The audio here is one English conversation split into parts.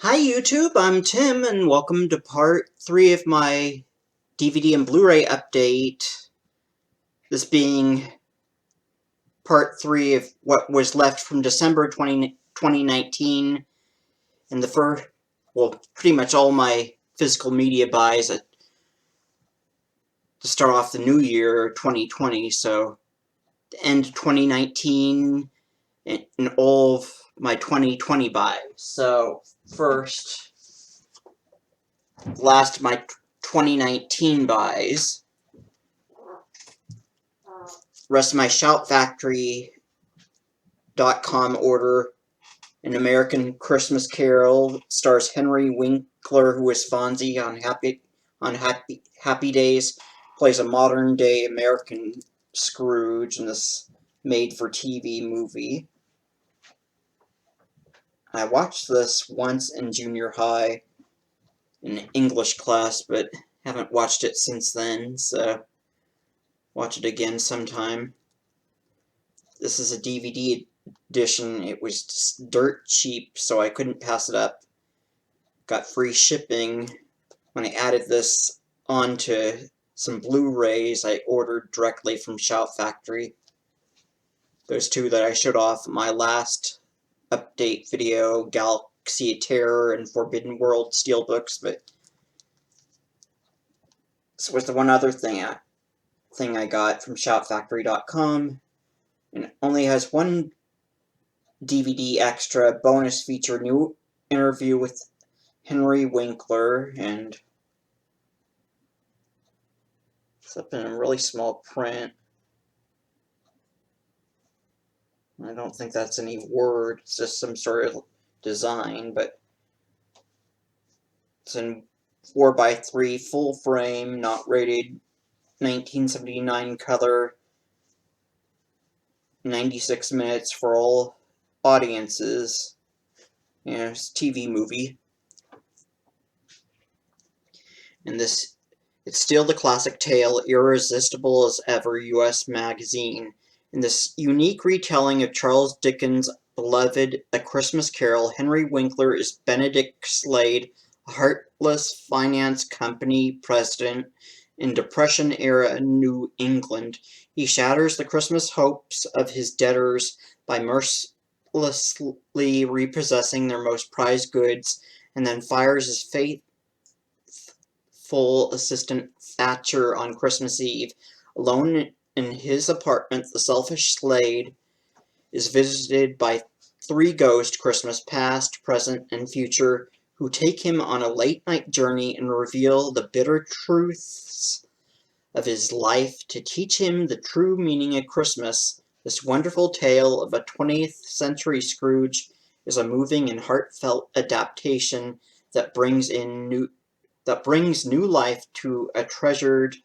Hi YouTube, I'm Tim and welcome to part 3 of my DVD and Blu-ray update. This being part 3 of what was left from December 2019 and pretty much all my physical media buys to start off the new year 2020, so the end of 2019 and all of my 2020 buys. So first, last of my 2019 buys. Rest of my ShoutFactory.com order. An American Christmas Carol stars Henry Winkler, who is Fonzie on Happy Days, plays a modern-day American Scrooge in this made-for-TV movie. I watched this once in junior high in English class, but haven't watched it since then, so watch it again sometime. This is a DVD edition. It was just dirt cheap, so I couldn't pass it up. Got free shipping when I added this onto some Blu-rays I ordered directly from Shout Factory. Those two that I showed off in my last update video, Galaxy of Terror and Forbidden World steelbooks, but this was the one other thing I got from ShoutFactory.com, and it only has one DVD extra bonus feature, new interview with Henry Winkler, and it's up in a really small print. I don't think that's any word, it's just some sort of design, but it's in 4x3 full frame, not rated, 1979 color, 96 minutes for all audiences. It's a TV movie. And it's still the classic tale, irresistible as ever, U.S. Magazine. In this unique retelling of Charles Dickens' beloved A Christmas Carol, Henry Winkler is Benedict Slade, a heartless finance company president in Depression-era New England. He shatters the Christmas hopes of his debtors by mercilessly repossessing their most prized goods, and then fires his faithful assistant Thatcher on Christmas Eve. Alone in his apartment, the selfish Slade is visited by three ghosts, Christmas past, present, and future, who take him on a late-night journey and reveal the bitter truths of his life to teach him the true meaning of Christmas. This wonderful tale of a 20th century Scrooge is a moving and heartfelt adaptation that brings new life to a treasured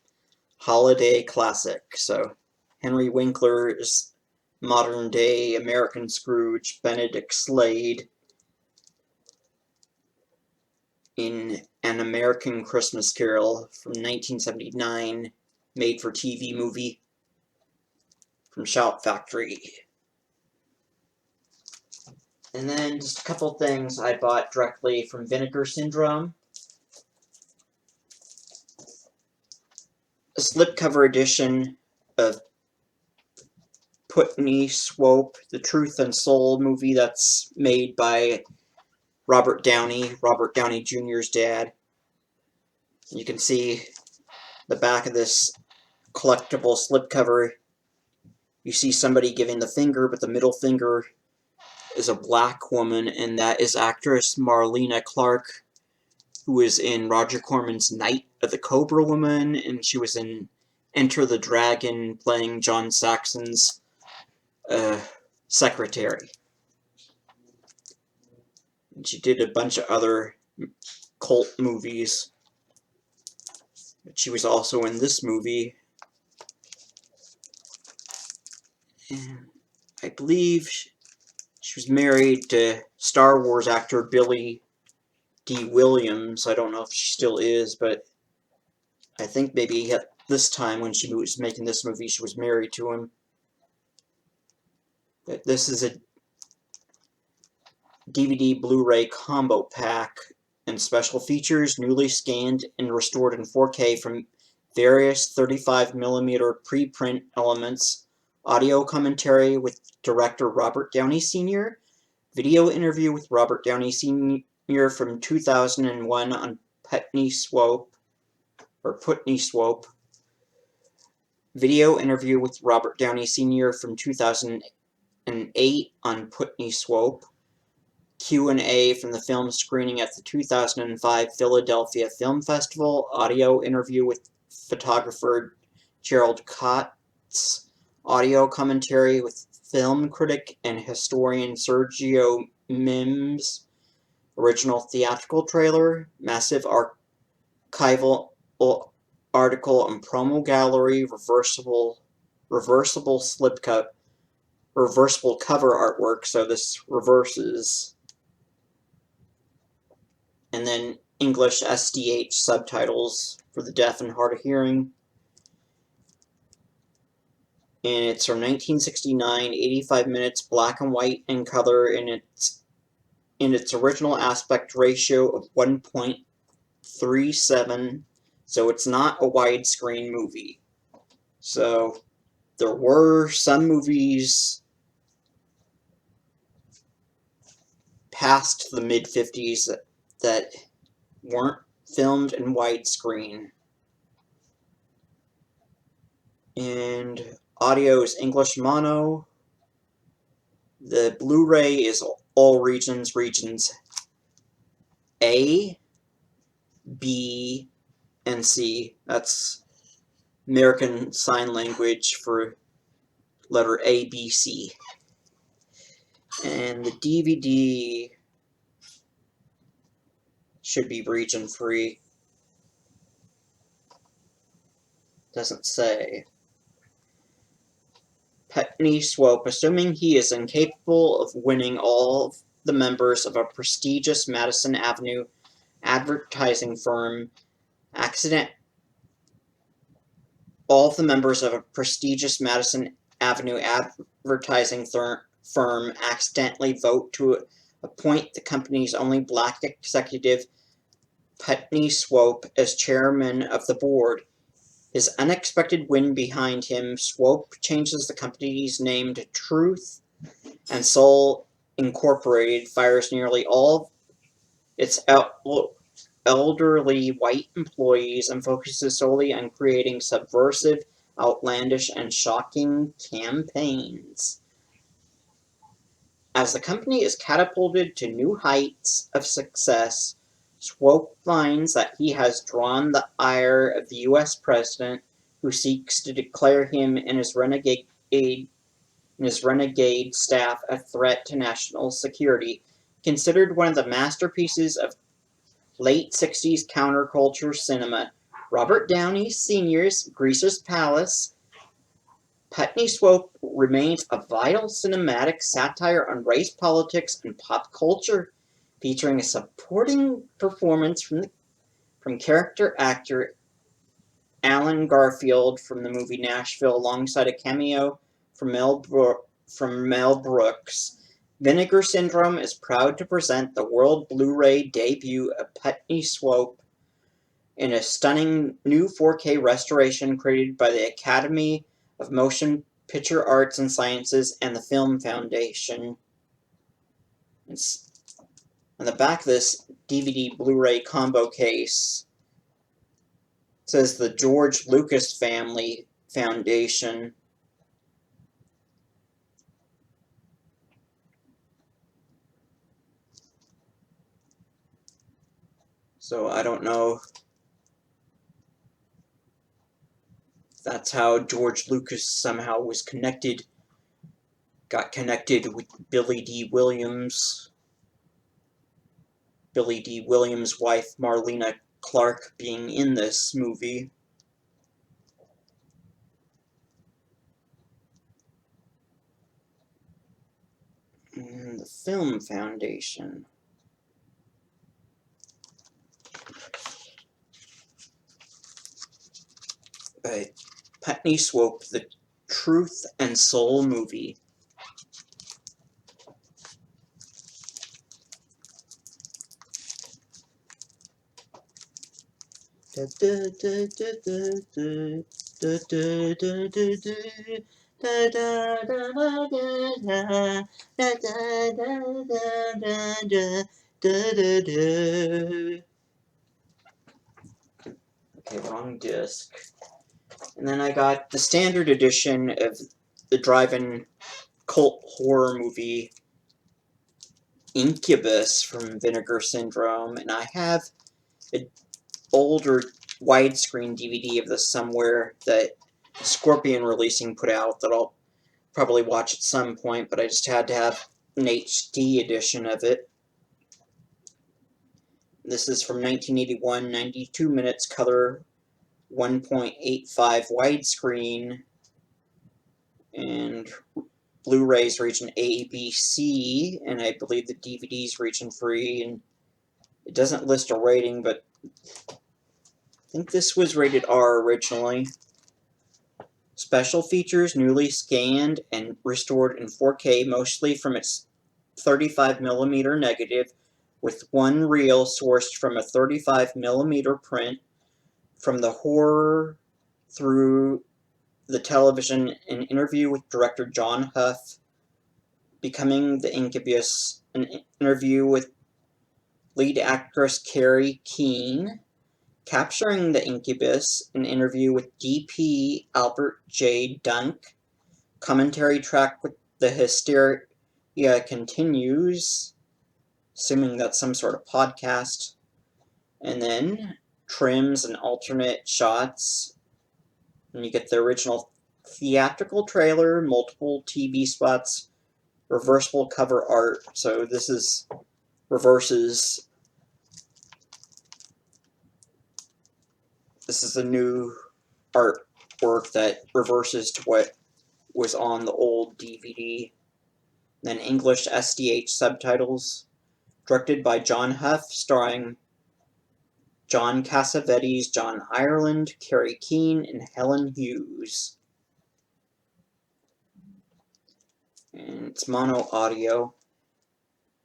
holiday classic. So, Henry Winkler's modern-day American Scrooge, Benedict Slade, in An American Christmas Carol from 1979, made-for-TV movie from Shout Factory. And then just a couple things I bought directly from Vinegar Syndrome. A slipcover edition of Putney Swope, the Truth and Soul movie that's made by Robert Downey Jr.'s dad. You can see the back of this collectible slipcover. You see somebody giving the finger, but the middle finger is a black woman, and that is actress Marlena Clark, who is in Roger Corman's Night of the Cobra Woman, and she was in Enter the Dragon, playing John Saxon's secretary. And she did a bunch of other cult movies, but she was also in this movie. And I believe she was married to Star Wars actor Billy D. Williams. I don't know if she still is, but I think maybe at this time when she was making this movie, she was married to him. But this is DVD Blu-ray combo pack and special features newly scanned and restored in 4K from various 35mm preprint elements, audio commentary with director Robert Downey Sr., video interview with Robert Downey Sr. from 2001 on Putney Swope, video interview with Robert Downey Sr. from 2008 on Putney Swope, Q&A from the film screening at the 2005 Philadelphia Film Festival, audio interview with photographer Gerald Kotz, audio commentary with film critic and historian Sergio Mims, original theatrical trailer, massive archival article and promo gallery, reversible cover artwork, so this reverses, and then English SDH subtitles for the deaf and hard of hearing. And it's from 1969, 85 minutes, black and white in color, in its original aspect ratio of 1.37, so it's not a widescreen movie. So there were some movies past the mid-50s that weren't filmed in widescreen. And audio is English mono. The Blu-ray is all regions A, B, and C. That's American Sign Language for letter A, B, C. And the DVD should be region free. Doesn't say. Putney Swope, assuming he is incapable of winning all the members of a prestigious Madison Avenue advertising firm, all of the members of a prestigious Madison Avenue advertising firm accidentally vote to appoint the company's only black executive, Putney Swope, as chairman of the board. His unexpected win behind him, Swope changes the company's name to Truth and Soul Incorporated, fires nearly all its elderly white employees, and focuses solely on creating subversive, outlandish, and shocking campaigns. As the company is catapulted to new heights of success, Swope finds that he has drawn the ire of the U.S. president, who seeks to declare him and his renegade staff a threat to national security. Considered one of the masterpieces of late 60s counterculture cinema, Robert Downey Sr.'s Greaser's Palace, Putney Swope remains a vital cinematic satire on race, politics, and pop culture, featuring a supporting performance from character actor Alan Garfield from the movie Nashville, alongside a cameo from Mel Brooks. Vinegar Syndrome is proud to present the world Blu-ray debut of Putney Swope in a stunning new 4K restoration created by the Academy of Motion Picture Arts and Sciences and the Film Foundation. On the back of this DVD Blu-ray combo case, it says the George Lucas Family Foundation. So I don't know if that's how George Lucas somehow was got connected with Billy D. Williams' wife, Marlena Clark, being in this movie. And the Film Foundation. Putney Swope, the Truth and Soul movie. Okay, wrong disc. And then I got the standard edition of the drive-in cult horror movie Incubus from Vinegar Syndrome, and I have an older widescreen DVD of this somewhere that Scorpion Releasing put out that I'll probably watch at some point, but I just had to have an HD edition of it. This is from 1981, 92 minutes color, 1.85 widescreen, and Blu-rays region A, B, C, and I believe the DVD's region free, and it doesn't list a rating, but I think this was rated R originally. Special features newly scanned and restored in 4K, mostly from its 35mm negative, with one reel sourced from a 35mm print. From the horror through the television, an interview with director John Huff, Becoming the Incubus, an interview with lead actress Carrie Keane, Capturing the Incubus, an interview with DP Albert J. Dunk, commentary track with The Hysteria Continues, assuming that's some sort of podcast, and then trims and alternate shots, and you get the original theatrical trailer, multiple TV spots, reversible cover art. So this is reverses. This is a new artwork that reverses to what was on the old DVD. Then English SDH subtitles, directed by John Huff, starring John Cassavetes, John Ireland, Carrie Keane, and Helen Hughes. And it's mono audio.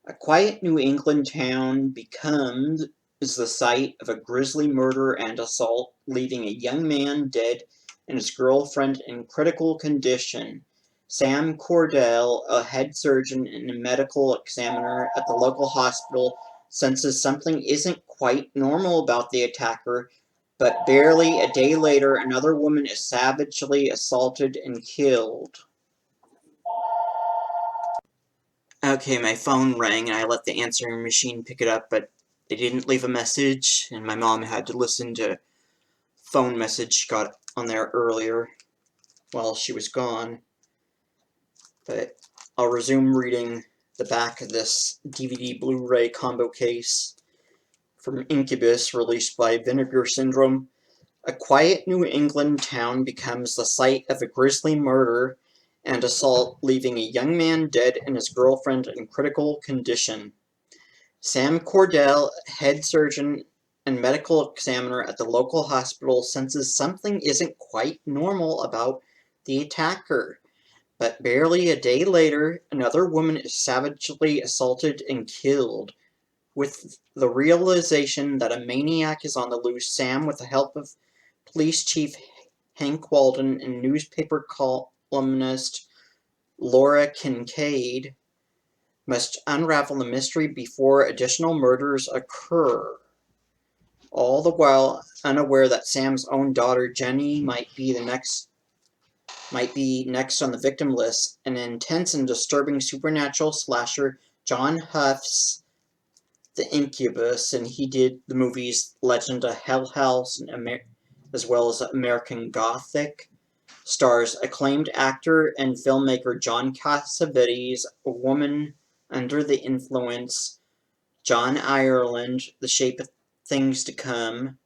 A quiet New England town becomes the site of a grisly murder and assault, leaving a young man dead and his girlfriend in critical condition. Sam Cordell, a head surgeon and a medical examiner at the local hospital, senses something isn't quite normal about the attacker, but barely a day later, another woman is savagely assaulted and killed. Okay, my phone rang and I let the answering machine pick it up, but they didn't leave a message, and my mom had to listen to a phone message she got on there earlier while she was gone. But I'll resume reading the back of this DVD Blu-ray combo case from Incubus, released by Vinegar Syndrome. A quiet New England town becomes the site of a grisly murder and assault, leaving a young man dead and his girlfriend in critical condition. Sam Cordell, head surgeon and medical examiner at the local hospital, senses something isn't quite normal about the attacker. But barely a day later, another woman is savagely assaulted and killed. With the realization that a maniac is on the loose, Sam, with the help of Police Chief Hank Walden and newspaper columnist Laura Kincaid, must unravel the mystery before additional murders occur. All the while unaware that Sam's own daughter Jenny might be next on the victim list. An intense and disturbing supernatural slasher, John Huff's The Incubus, and he did the movies Legend of Hell House and as well as American Gothic. Stars acclaimed actor and filmmaker John Cassavetes, A Woman Under the Influence, John Ireland, The Shape of Things to Come,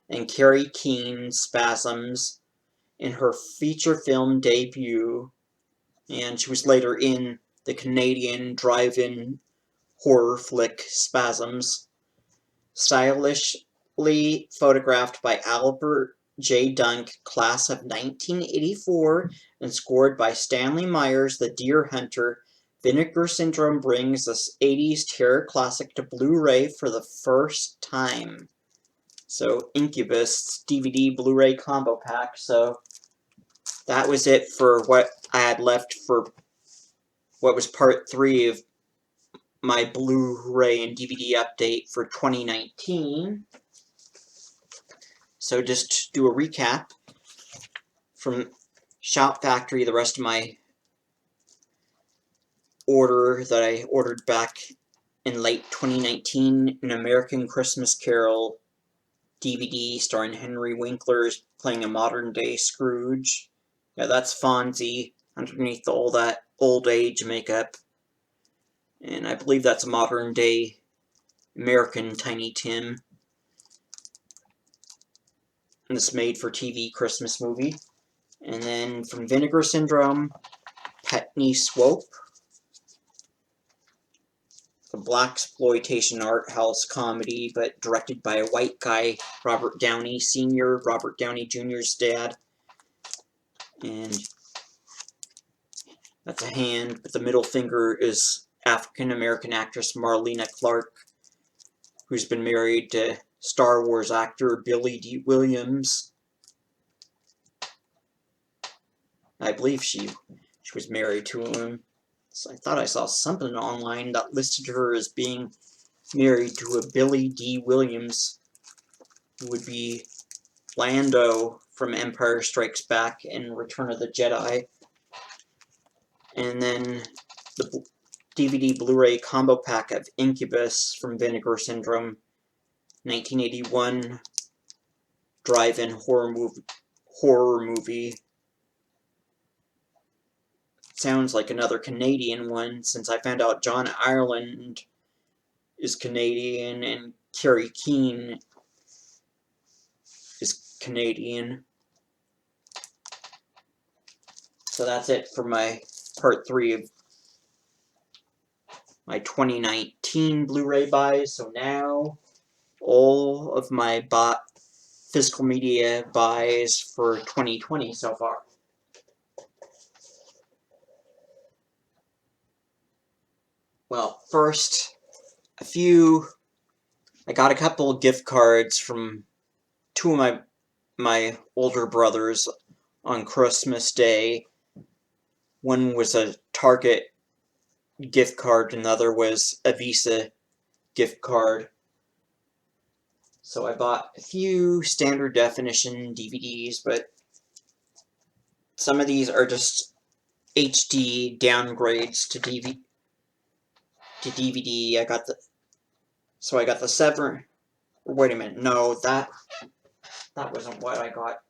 and Carrie Keane, Spasms, in her feature film debut, and she was later in the Canadian drive-in horror flick Spasms. Stylishly photographed by Albert J. Dunk, class of 1984, and scored by Stanley Myers, the Deer Hunter, Vinegar Syndrome brings this 80s terror classic to Blu-ray for the first time. So Incubus DVD Blu-ray combo pack. So that was it for what I had left for what was part 3 of my Blu-ray and DVD update for 2019. So just to do a recap from Shout Factory, the rest of my order that I ordered back in late 2019, An American Christmas Carol DVD starring Henry Winkler playing a modern-day Scrooge. Yeah, that's Fonzie underneath all that old age makeup. And I believe that's a modern-day American Tiny Tim. And this made-for-TV Christmas movie. And then from Vinegar Syndrome, Petney Swope, a blaxploitation art house comedy, but directed by a white guy, Robert Downey Sr., Robert Downey Jr.'s dad. And that's a hand, but the middle finger is African-American actress Marlena Clark, who's been married to Star Wars actor Billy D. Williams. I believe she was married to him. So I thought I saw something online that listed her as being married to a Billy D. Williams, who would be Lando from Empire Strikes Back and Return of the Jedi. And then the DVD Blu-ray combo pack of Incubus from Vinegar Syndrome, 1981 drive-in horror movie. Sounds like another Canadian one, since I found out John Ireland is Canadian and Carrie Keane is Canadian. So that's it for my part 3 of my 2019 Blu-ray buys. So now, all of my physical media buys for 2020 so far. Well, first, I got a couple of gift cards from two of my older brothers on Christmas Day. One was a Target gift card, and the other was a Visa gift card. So I bought a few standard definition DVDs, but some of these are just HD downgrades to DVD. I got the 7. Wait a minute, no, that wasn't what I got.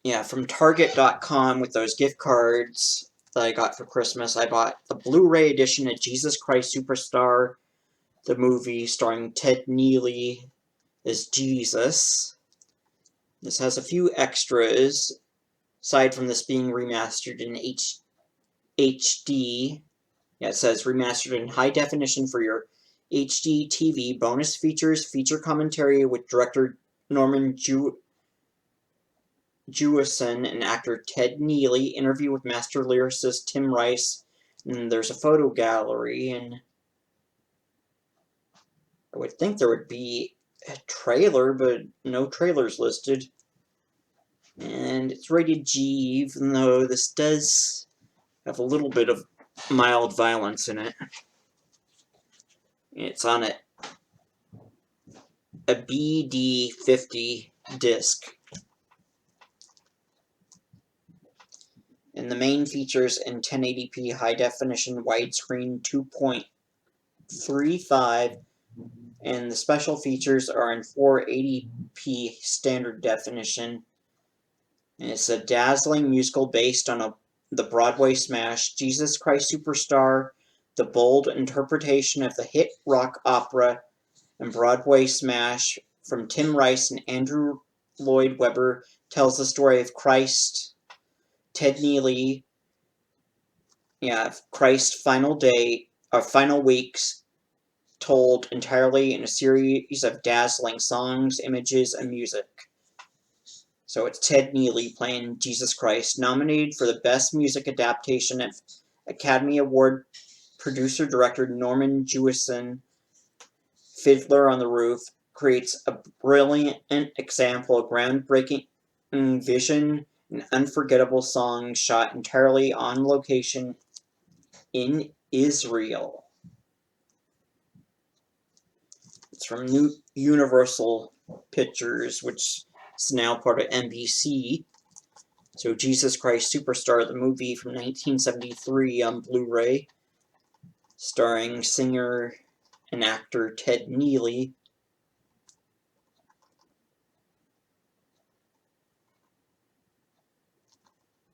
Yeah, from Target.com with those gift cards that I got for Christmas, I bought the Blu-ray edition of Jesus Christ Superstar, the movie starring Ted Neely as Jesus. This has a few extras, aside from this being remastered in HD. Yeah, it says remastered in high definition for your HD TV. Bonus features, feature commentary with director Norman Jewison and actor Ted Neely, interview with master lyricist Tim Rice, and there's a photo gallery, and I would think there would be a trailer, but no trailers listed. And it's rated G, even though this does have a little bit of mild violence in it. It's on a BD50 disc. And the main features in 1080p high-definition widescreen 2.35, and the special features are in 480p standard definition. And it's a dazzling musical based on the Broadway smash Jesus Christ Superstar. The bold interpretation of the hit rock opera and Broadway smash from Tim Rice and Andrew Lloyd Webber tells the story of Christ, Ted Neely, Christ's final weeks, told entirely in a series of dazzling songs, images, and music. So it's Ted Neely playing Jesus Christ, nominated for the Best Music Adaptation at Academy Award producer-director Norman Jewison, Fiddler on the Roof, creates a brilliant example of groundbreaking vision and unforgettable songs shot entirely on location in Israel. It's from Universal Pictures, which is now part of NBC. So Jesus Christ Superstar, the movie from 1973 on Blu-ray, starring singer and actor Ted Neely.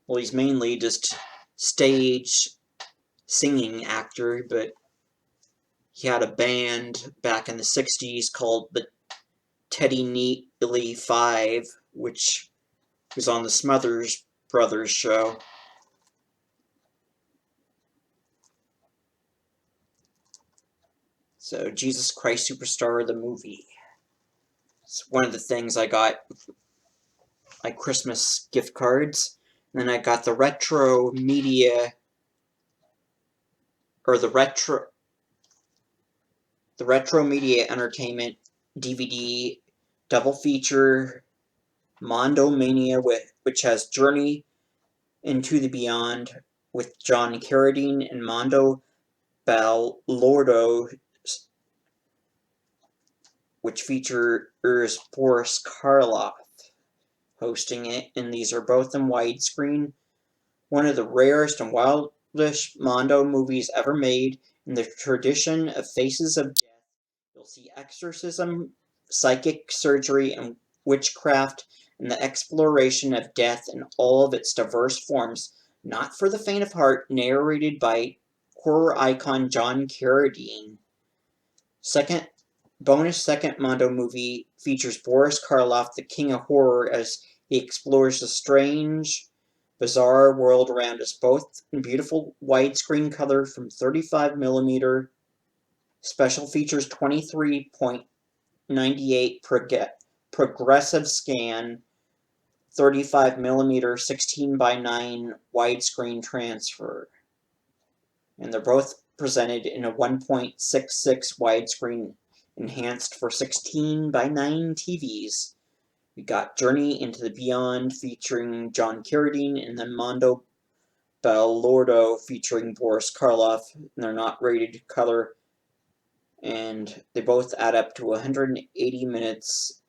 Well, he's mainly just stage singing actor, but he had a band back in the 60s called the Teddy Neely Five, which was on the Smothers Brothers show. So, Jesus Christ Superstar, the movie. It's one of the things I got, like Christmas gift cards. And then I got the Retro Media, or the Retro Media Entertainment DVD double feature, Mondo Mania, which has Journey into the Beyond with John Carradine and Mondo Ballardo, which features Boris Karloff hosting it, and these are both in widescreen. One of the rarest and wildest Mondo movies ever made. In the tradition of Faces of Death, you'll see exorcism, psychic surgery, and witchcraft, and the exploration of death in all of its diverse forms. Not for the faint of heart, narrated by horror icon John Carradine. Bonus second Mondo movie features Boris Karloff, the king of horror, as he explores the strange, bizarre world around us, both in beautiful widescreen color from 35mm, special features 23.98 progressive scan, 35mm 16:9 widescreen transfer. And they're both presented in a 1.66 widescreen enhanced for 16:9 TVs. We got Journey into the Beyond featuring John Carradine, and then Mondo Ballardo featuring Boris Karloff. And they're not rated color, and they both add up to 180 minutes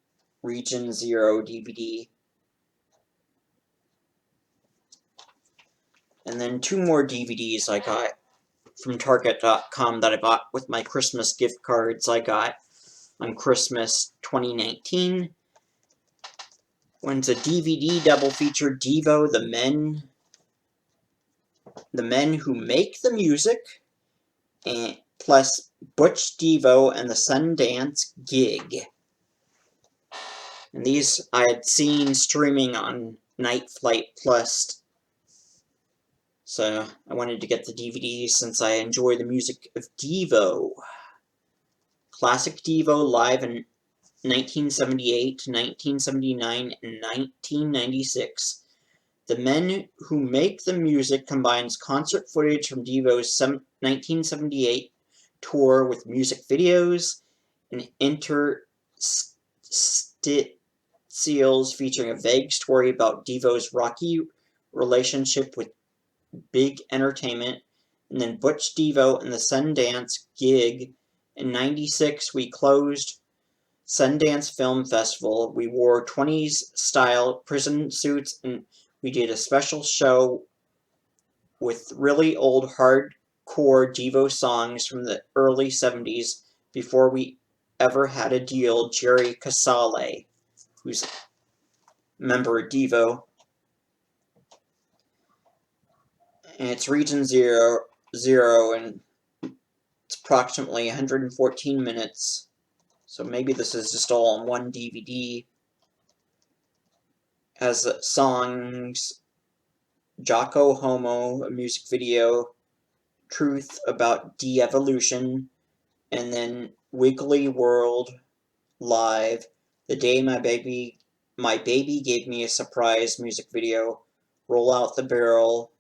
Region 0 DVD. And then two more DVDs I got from Target.com that I bought with my Christmas gift cards I got on Christmas 2019. One's a DVD double feature, Devo, the men who make the music, and plus Butch Devo and the Sundance Gig. And these I had seen streaming on Night Flight Plus, so I wanted to get the DVDs since I enjoy the music of Devo. Classic Devo live in 1978, 1979, and 1996. The Men Who Make the Music combines concert footage from Devo's 1978 tour with music videos and interstitials featuring a vague story about Devo's rocky relationship with Big Entertainment. And then Butch Devo and the Sundance Gig. In '96, we closed Sundance Film Festival. We wore 20s style prison suits, and we did a special show with really old hardcore Devo songs from the early 70s before we ever had a deal. Jerry Casale, who's a member of Devo. And it's Region 0, and it's approximately 114 minutes. So maybe this is just all on one DVD. Has songs Jocko Homo, a music video, Truth About De-Evolution, and then Wiggly World Live, The Day My Baby Gave Me a Surprise music video, Roll Out the Barrel,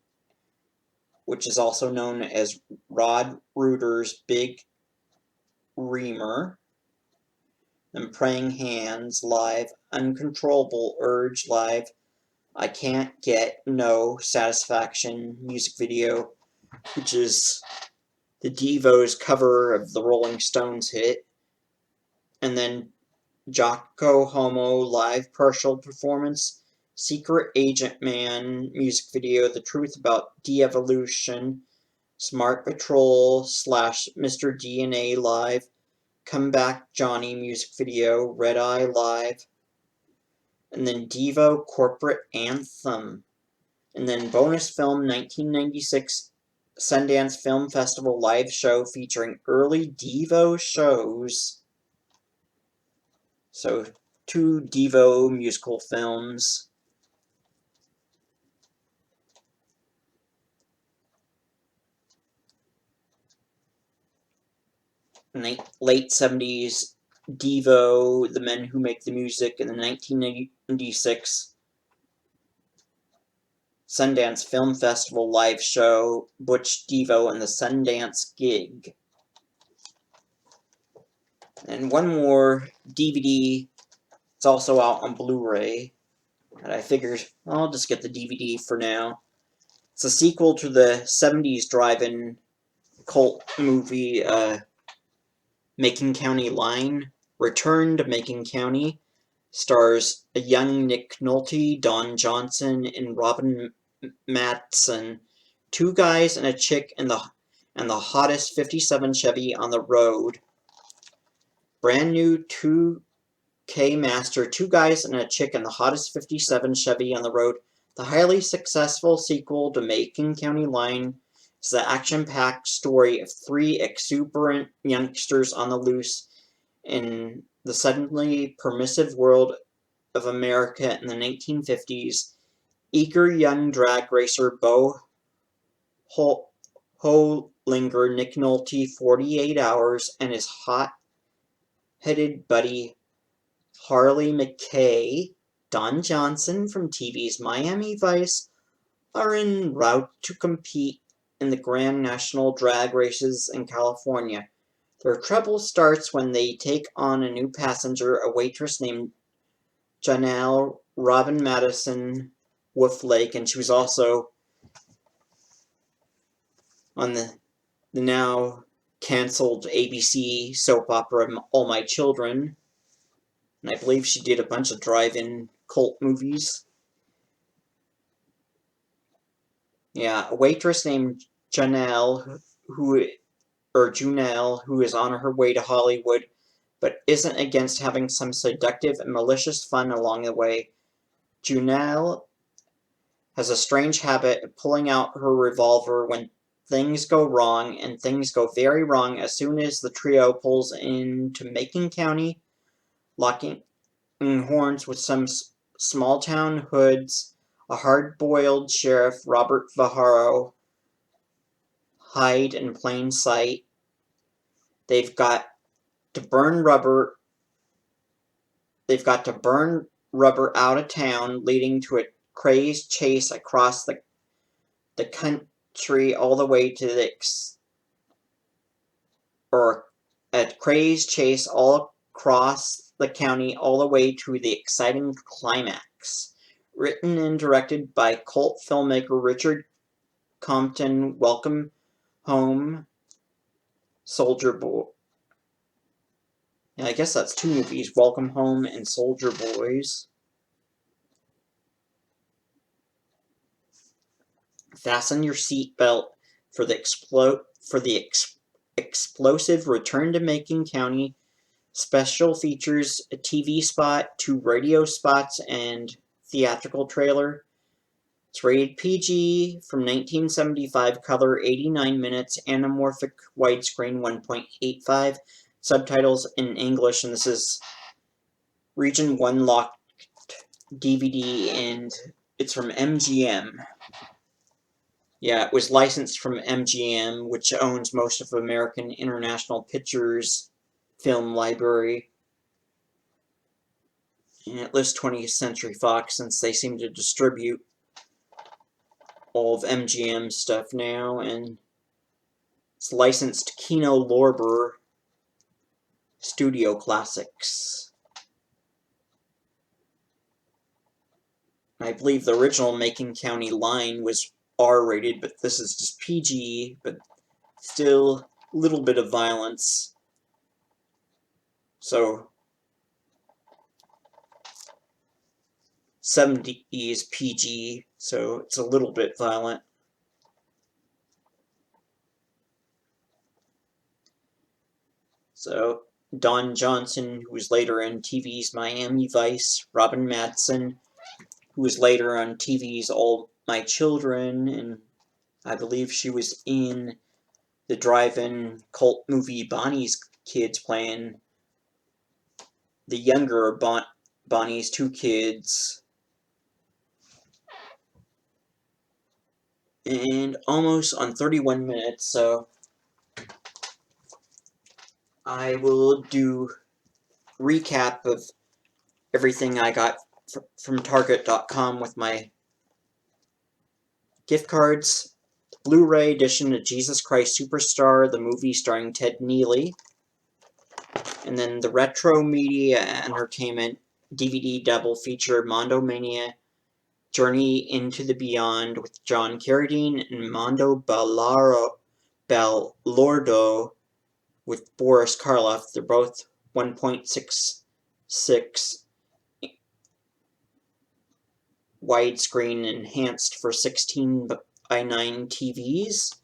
which is also known as Rod Reuter's Big Reamer, and Praying Hands live, Uncontrollable Urge live, I Can't Get No Satisfaction music video, which is the Devo's cover of the Rolling Stones hit, and then Jocko Homo live partial performance, Secret Agent Man music video, The Truth About De-Evolution, Smart Patrol / Mr. DNA live, Come Back Johnny music video, Red Eye live, and then Devo Corporate Anthem, and then bonus film 1996 Sundance Film Festival live show featuring early Devo shows. So, 2 Devo musical films. Late 70s Devo, The Men Who Make the Music, and the 1996 Sundance Film Festival live show, Butch Devo and the Sundance Gig. And one more DVD, it's also out on Blu-ray, and I figured I'll just get the DVD for now. It's a sequel to the 70s drive-in cult movie, Macon County Line. Return to Macon County stars a young Nick Nolte, Don Johnson, and Robin Matson, 2 guys and a chick and the hottest 57 Chevy on the road. Brand new 2K Master, 2 guys and a chick and the hottest 57 Chevy on the road. The highly successful sequel to Macon County Line is the action-packed story of 3 exuberant youngsters on the loose in the suddenly permissive world of America in the 1950s. Eager young drag racer Bo Hollinger, Nick Nolte, 48 Hours, and his hot-headed buddy Harley McKay, Don Johnson from TV's Miami Vice, are en route to compete in the Grand National drag races in California. Their trouble starts when they take on a new passenger, a waitress named Janelle Robin Madison Wolflake, and she was also on the now cancelled ABC soap opera All My Children, and I believe she did a bunch of drive-in cult movies. Yeah, a waitress named Janelle, who is on her way to Hollywood, but isn't against having some seductive and malicious fun along the way. Janelle has a strange habit of pulling out her revolver when things go wrong, and things go very wrong as soon as the trio pulls into Macon County, locking horns with some small-town hoods, a hard-boiled sheriff, Robert Vajaro, hide in plain sight. They've got to burn rubber out of town, leading to a crazed chase across the country all the way to all across the county all the way to the exciting climax. Written and directed by cult filmmaker Richard Compton, Welcome Home, Soldier Boy. Yeah, I guess that's 2 movies, Welcome Home and Soldier Boys. Fasten your seatbelt for the explosive return to Macon County. Special features a TV spot, 2 radio spots, and theatrical trailer. It's rated PG, from 1975, color 89 minutes, anamorphic widescreen 1.85, subtitles in English, and this is Region 1 locked DVD, and it's from MGM. Yeah, it was licensed from MGM, which owns most of American International Pictures film library. And it lists 20th Century Fox since they seem to distribute all of MGM stuff now, and it's licensed to Kino Lorber Studio Classics. I believe the original Macon County line was R-rated, but this is just PG, but still a little bit of violence. So 70s PG, so it's a little bit violent. So Don Johnson, who was later in TV's Miami Vice, Robin Madsen, who was later on TV's All My Children, and I believe she was in the drive-in cult movie Bonnie's Kids, playing the younger Bonnie's two kids. And almost on 31 minutes, so I will do recap of everything I got from Target.com with my gift cards. Blu-ray edition of Jesus Christ Superstar, the movie starring Ted Neely. And then the Retro Media Entertainment DVD double feature Mondo Mania Journey into the Beyond with John Carradine and Mondo Bellordo with Boris Karloff. They're both 1.66 widescreen enhanced for 16:9 TVs.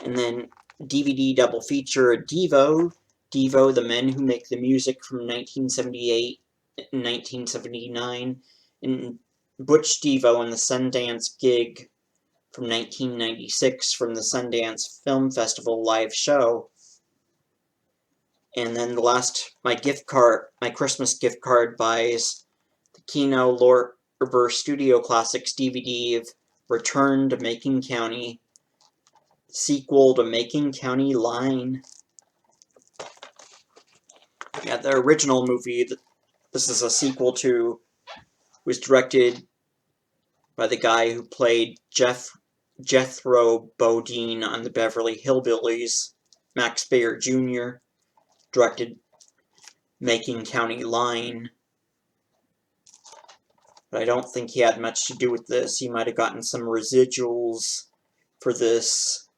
And then DVD double feature Devo, the Men Who Make the Music from 1978 and 1979, and Butch Devo and the Sundance Gig from 1996 from the Sundance Film Festival live show. And then the last, my Christmas gift card buys the Kino Lorber Studio Classics DVD of Return to Macon County, sequel to Macon County Line. Yeah, the original movie this is a sequel to was directed by the guy who played Jethro Bodine on the Beverly Hillbillies, Max Baer Jr., directed Macon County Line. But I don't think he had much to do with this. He might have gotten some residuals for this.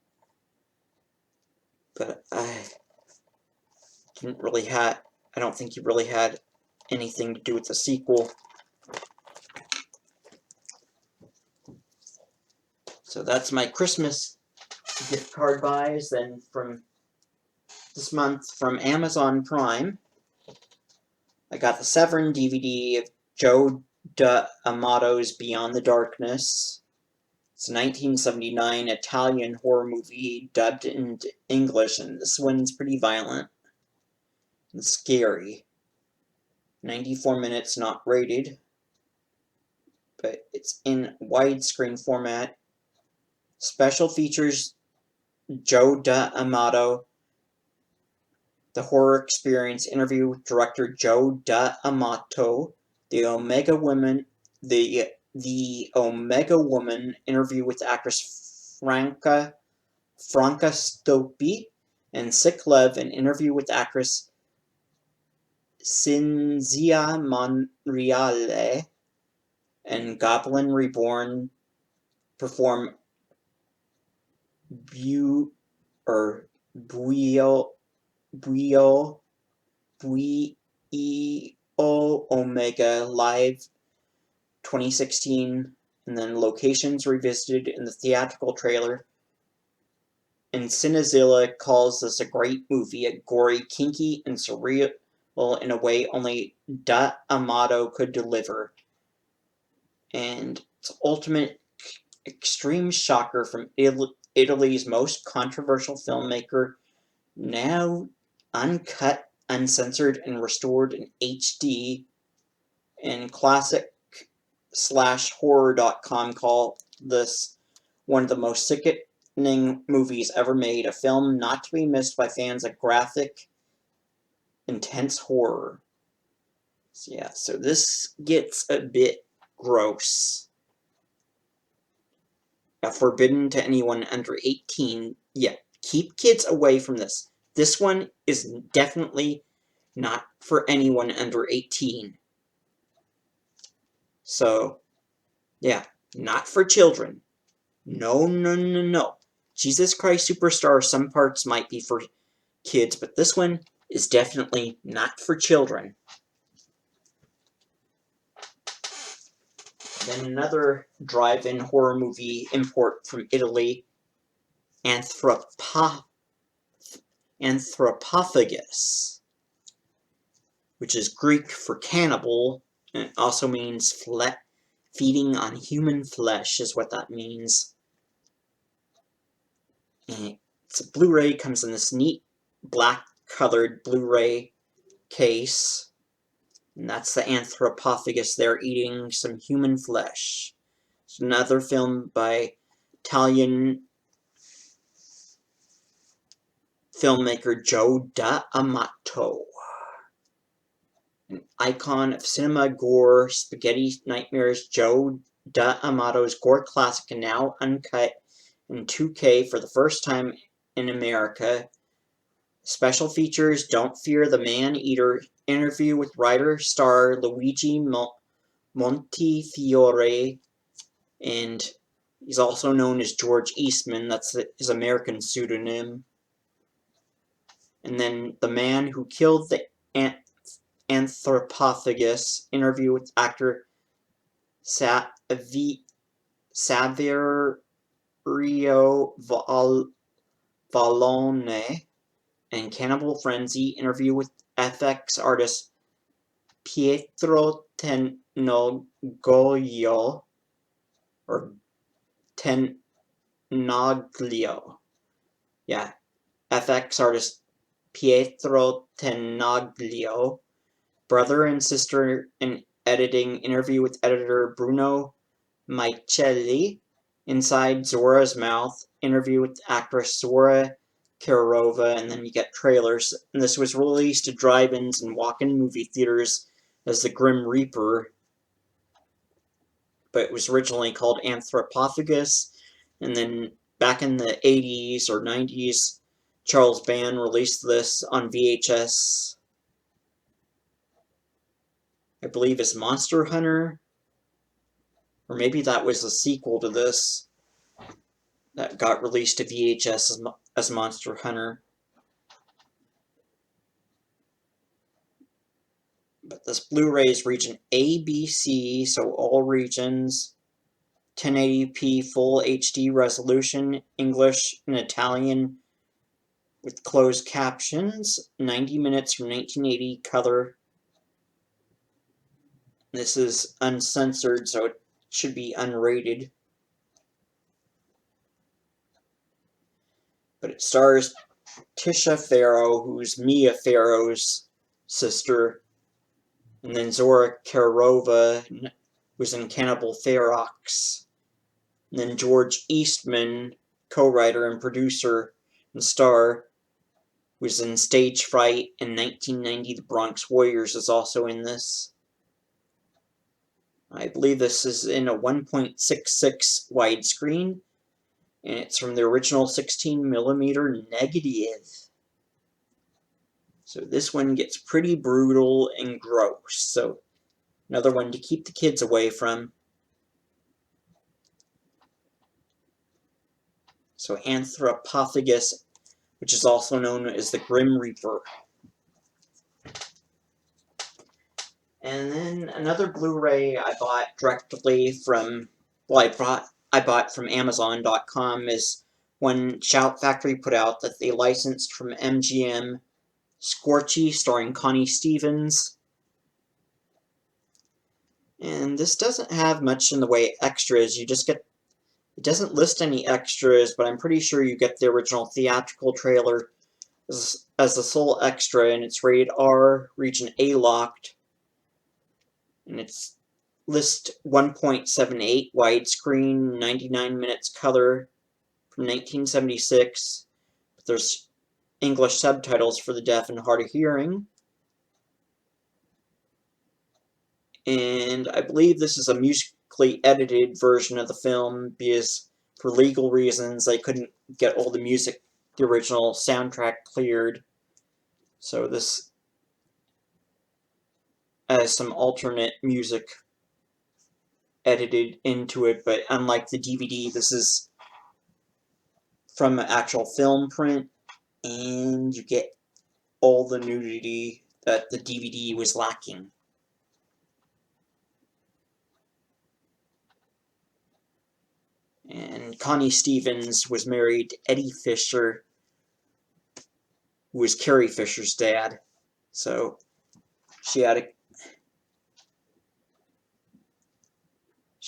But I don't think he really had anything to do with the sequel. So that's my Christmas gift card buys. Then from this month from Amazon Prime, I got the Severin DVD of Joe D'Amato's Beyond the Darkness. It's a 1979 Italian horror movie dubbed into English, and this one's pretty violent and scary. 94 minutes, not rated, but it's in widescreen format. Special features Joe D'Amato, the horror experience interview with director Joe D'Amato, the Omega Woman interview with actress Franca Stoppi, and Sick Love, an interview with actress Cinzia Monreale, and Goblin Reborn perform Buio Omega live 2016, and then locations revisited in the theatrical trailer. And Cinezilla calls this a great movie, gory, kinky, and surreal in a way only D'Amato could deliver. And it's ultimate extreme shocker from Italy's most controversial filmmaker, now uncut, uncensored, and restored in HD. And classic/horror.com call this one of the most sickening movies ever made, a film not to be missed by fans of graphic, intense horror. So yeah, so this gets a bit gross. forbidden to anyone under 18. Yeah, keep kids away from this. This one is definitely not for anyone under 18. So, yeah, not for children. No, no, no, no. Jesus Christ Superstar, some parts might be for kids, but this one is definitely not for children. Then another drive-in horror movie import from Italy, Anthropophagus, which is Greek for cannibal, and it also means feeding on human flesh is what that means. And it's a Blu-ray, comes in this neat black-colored Blu-ray case, and that's the Anthropophagus there eating some human flesh. It's another film by Italian filmmaker Joe D'Amato. An icon of cinema gore, spaghetti nightmares, Joe D'Amato's gore classic, and now uncut in 2K for the first time in America. Special features: Don't Fear the Man-Eater, interview with writer star Luigi Montefiore, and he's also known as George Eastman, that's his American pseudonym. And then The Man Who Killed the Anthropophagus, interview with actor Saverio Vallone, and Cannibal Frenzy, interview with FX artist Pietro Tenoglio, or Tenoglio. Yeah, FX artist Pietro Tenoglio. Brother and sister in editing, interview with editor Bruno Micheli. Inside Zora's Mouth, interview with actress Zora Karova, and then you get trailers. And this was released at drive-ins and walk-in movie theaters as The Grim Reaper, but it was originally called Anthropophagus, and then back in the 80s or 90s, Charles Band released this on VHS, I believe, as Monster Hunter, or maybe that was a sequel to this that got released to VHS as Monster Hunter. But this Blu-ray is region ABC, so all regions, 1080p full HD resolution, English and Italian with closed captions, 90 minutes from 1980, color. This is uncensored, so it should be unrated. But it stars Tisha Farrow, who's Mia Farrow's sister, and then Zora Karova, who's in Cannibal Ferox, and then George Eastman, co-writer and producer and star, who's in Stage Fright and 1990 The Bronx Warriors, is also in this. I believe this is in a 1.66 widescreen, and it's from the original 16mm negative. So this one gets pretty brutal and gross, so another one to keep the kids away from. So Anthropophagus, which is also known as the Grim Reaper. And then another Blu-ray I bought directly from, well, I bought from Amazon.com is when Shout Factory put out that they licensed from MGM Scorchy, starring Connie Stevens. And this doesn't have much in the way of extras. You just get, it doesn't list any extras, but I'm pretty sure you get the original theatrical trailer as the sole extra, and it's rated R, region A locked, and it's list 1.78 widescreen, 99 minutes color from 1976. But there's English subtitles for the deaf and hard of hearing. And I believe this is a musically edited version of the film because for legal reasons, they couldn't get all the music, the original soundtrack cleared. So this has some alternate music edited into it, but unlike the DVD, this is from an actual film print, and you get all the nudity that the DVD was lacking. And Connie Stevens was married to Eddie Fisher, who was Carrie Fisher's dad. So she had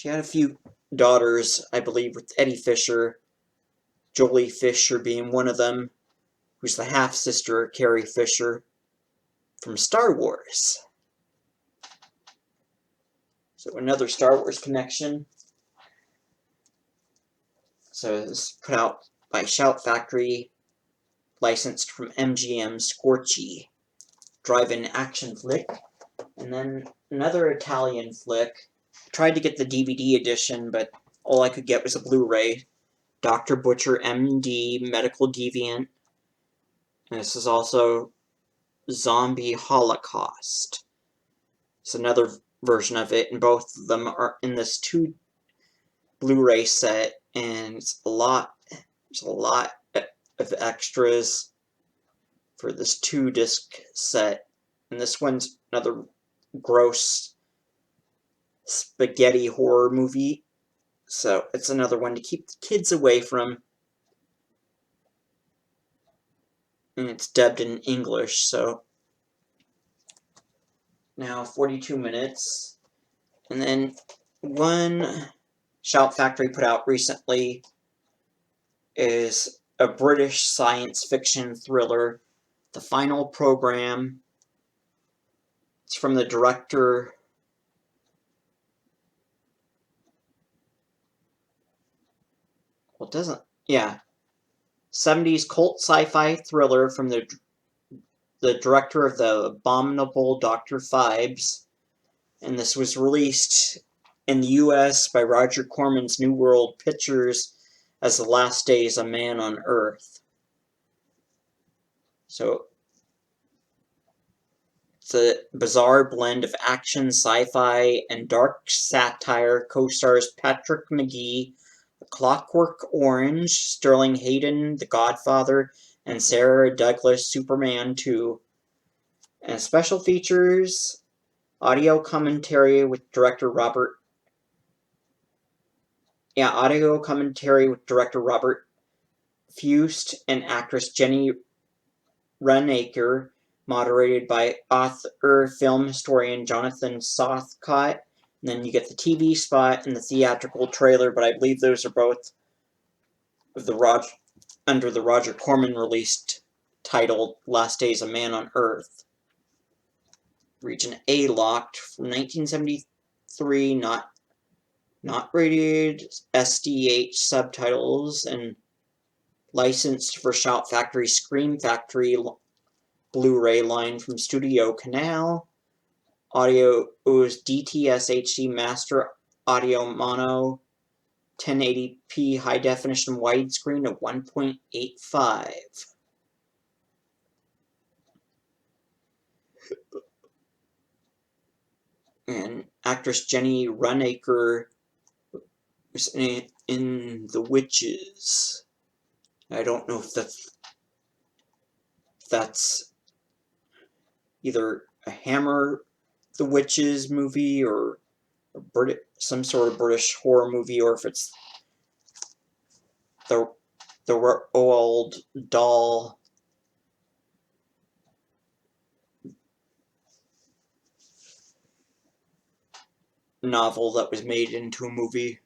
a few daughters, I believe, with Eddie Fisher, Jolie Fisher being one of them, who's the half-sister of Carrie Fisher from Star Wars. So another Star Wars connection. So it's put out by Shout Factory, licensed from MGM Scorchy. Drive-in action flick. And then another Italian flick. I tried to get the DVD edition, but all I could get was a Blu-ray. Dr. Butcher, MD, Medical Deviant. And this is also Zombie Holocaust. It's another version of it, and both of them are in this 2 Blu-ray set, and it's there's a lot of extras for this 2-disc set. And this one's another gross spaghetti horror movie, so it's another one to keep the kids away from. And it's dubbed in English, so now 42 minutes. And then one Shout Factory put out recently is a British science fiction thriller, The Final Program. It's from the director well, it doesn't, yeah, 70s cult sci-fi thriller from the director of The Abominable Dr. Phibes, and this was released in the US by Roger Corman's New World Pictures as The Last Days of Man on Earth. So it's a bizarre blend of action, sci-fi, and dark satire. Co-stars Patrick McGee, Clockwork Orange, Sterling Hayden, The Godfather, and Sarah Douglas, Superman 2. And special features, audio commentary with director Robert Fust and actress Jenny Runacre, moderated by author film historian Jonathan Southcott. And then you get the TV spot and the theatrical trailer, but I believe those are both of the under the Roger Corman released title Last Days of Man on Earth. Region A locked from 1973, not rated, SDH subtitles, and licensed for Shout Factory Scream Factory Blu-ray line from Studio Canal. Audio was DTS HD Master Audio Mono 1080p high definition widescreen of 1.85. And actress Jenny Runacre was in The Witches. I don't know if that's either a Hammer The Witches movie or some sort of British horror movie, or if it's the Roald Dahl novel that was made into a movie.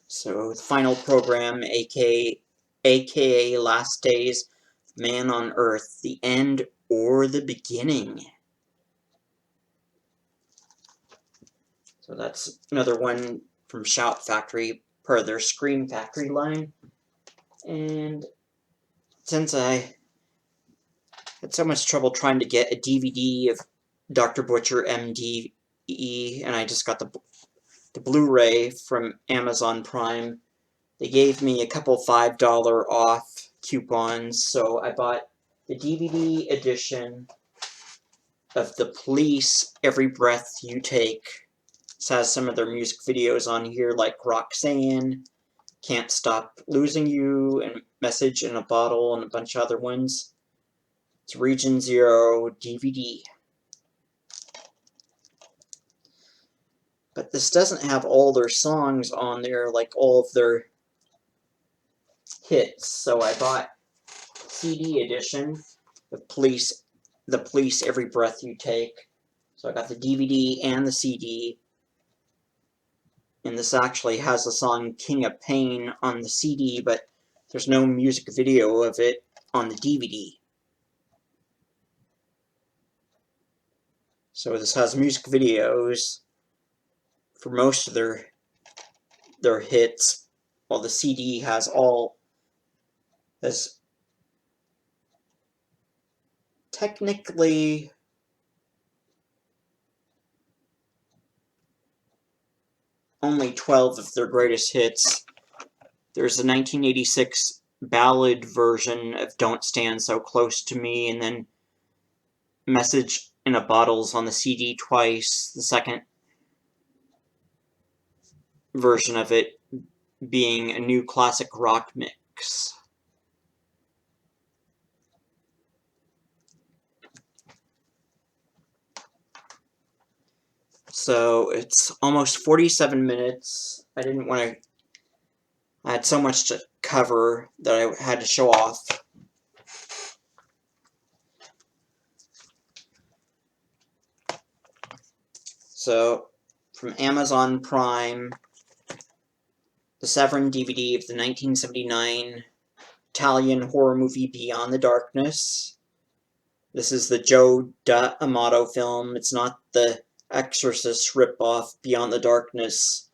So the final program, aka Last Days, Man on Earth, the end or the beginning. So that's another one from Shout Factory per their Scream Factory line. And since I Had so much trouble trying to get a DVD of Dr. Butcher MD, and I just got the Blu-ray from Amazon Prime. They gave me a couple $5 off coupons, so I bought the DVD edition of The Police, Every Breath You Take. This has some of their music videos on here, like Roxanne, Can't Stop Losing You, and Message in a Bottle, and a bunch of other ones. It's Region Zero DVD. But this doesn't have all their songs on there, like all of their hits, so I bought CD edition of The Police, Every Breath You Take. So I got the DVD and the CD. And this actually has the song King of Pain on the CD, but there's no music video of it on the DVD. So this has music videos for most of their hits, while the CD has technically only 12 of their greatest hits. There's the 1986 ballad version of Don't Stand So Close to Me, and then Message in a Bottle's on the CD twice, the second version of it being a new classic rock mix. So it's almost 47 minutes. I had so much to cover that I had to show off. So, from Amazon Prime, the Severin DVD of the 1979 Italian horror movie Beyond the Darkness. This is the Joe D'Amato film. It's not the Exorcist ripoff Beyond the Darkness,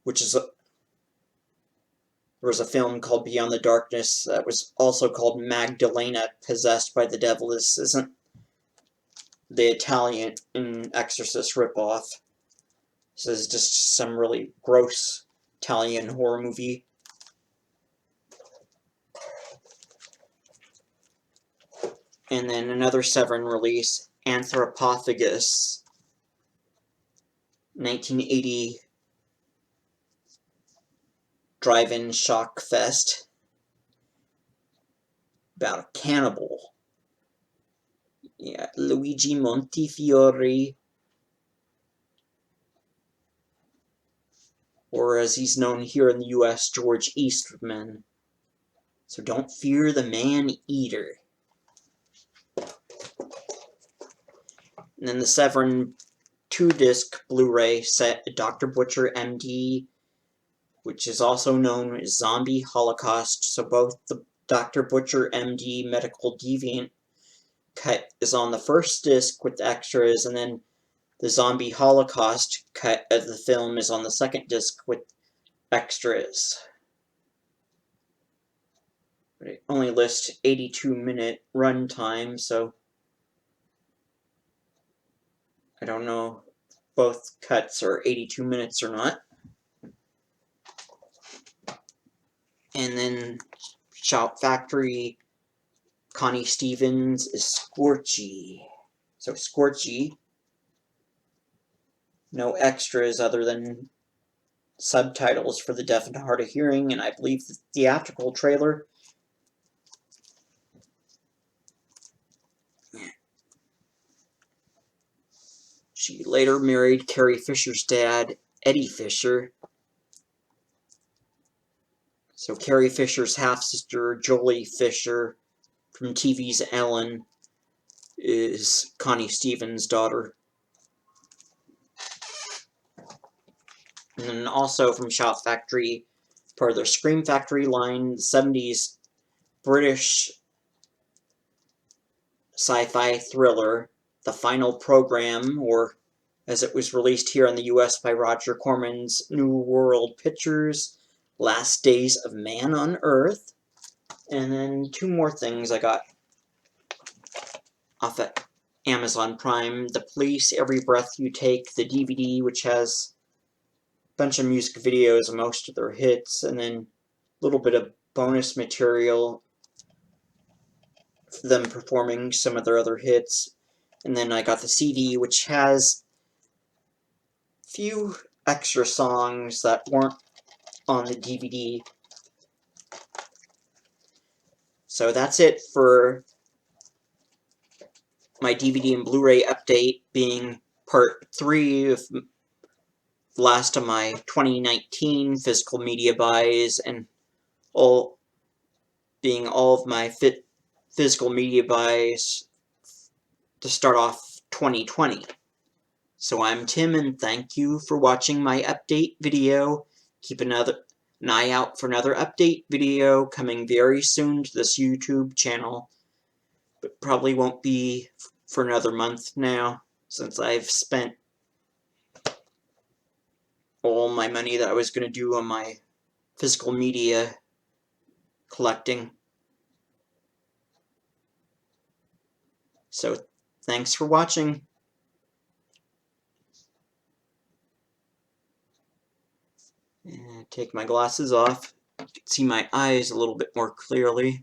which is there was a film called Beyond the Darkness that was also called Magdalena Possessed by the Devil. This isn't the Italian Exorcist ripoff. This is just some really gross Italian horror movie. And then another Severin release, Anthropophagus, 1980 drive-in shock fest about a cannibal. Yeah, Luigi Montefiore, or as he's known here in the US, George Eastman. So don't fear the man-eater. And then the Severin 2-disc Blu-ray set, Dr. Butcher MD, which is also known as Zombie Holocaust. So both the Dr. Butcher MD Medical Deviant cut is on the first disc with extras, and then the Zombie Holocaust cut of the film is on the second disc with extras. But it only lists 82-minute runtime, so I don't know if both cuts are 82 minutes or not. And then Shout Factory, Connie Stevens is Scorchy. So Scorchy, no extras other than subtitles for the deaf and hard of hearing, and I believe the theatrical trailer. She later married Carrie Fisher's dad, Eddie Fisher. So Carrie Fisher's half-sister, Jolie Fisher, from TV's Ellen, is Connie Stevens' daughter. And then also from Shout Factory, part of their Scream Factory line, the 70s British sci-fi thriller, The Final Program, or as it was released here in the US by Roger Corman's New World Pictures, Last Days of Man on Earth. And then two more things I got. off at Amazon Prime. The Police, Every Breath You Take, the DVD, which has a bunch of music videos of most of their hits, and then a little bit of bonus material for them performing some of their other hits. And then I got the CD, which has a few extra songs that weren't on the DVD. So that's it for my DVD and Blu-ray update, being part 3 of the last of my 2019 physical media buys, and all of my physical media buys to start off 2020. So I'm Tim, and thank you for watching my update video. Keep an eye out for another update video coming very soon to this YouTube channel, but probably won't be for another month now, since I've spent all my money that I was going to do on my physical media collecting. So thanks for watching. And take my glasses off. You can see my eyes a little bit more clearly.